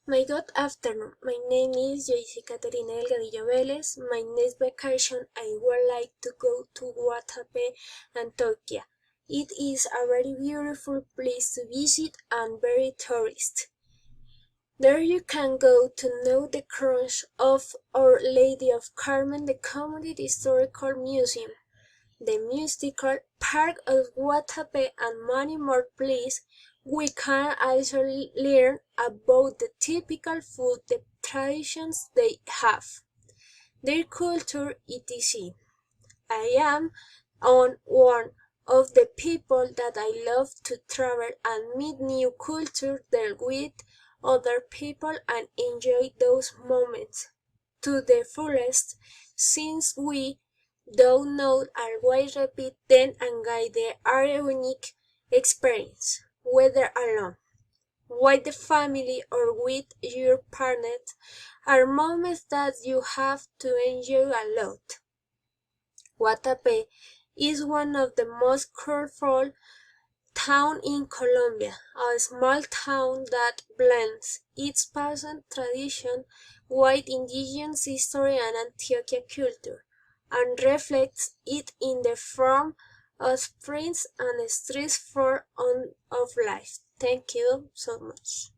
My good afternoon. My name is Joyce Caterina Delgadillo Vélez. My next vacation I would like to go to Guatapé, Antioquia. It is a very beautiful place to visit and very tourist. There you can go to know the cross of Our Lady of Carmen, the Community Historical Museum, the mystical Park of Guatapé, and many more places. We can also learn about the typical food, the traditions they have, their culture, etc. I am one of the people that I love to travel and meet new cultures, deal with other people and enjoy those moments to the fullest, since we don't know always repeat them and guide our unique experience, whether alone, with the family or with your partner, are moments that you have to enjoy a lot. Guatapé is one of the most colorful towns in Colombia, a small town that blends its peasant tradition with indigenous history and Antioquia culture, and reflects it in the form of prints and streets full of life. Thank you so much.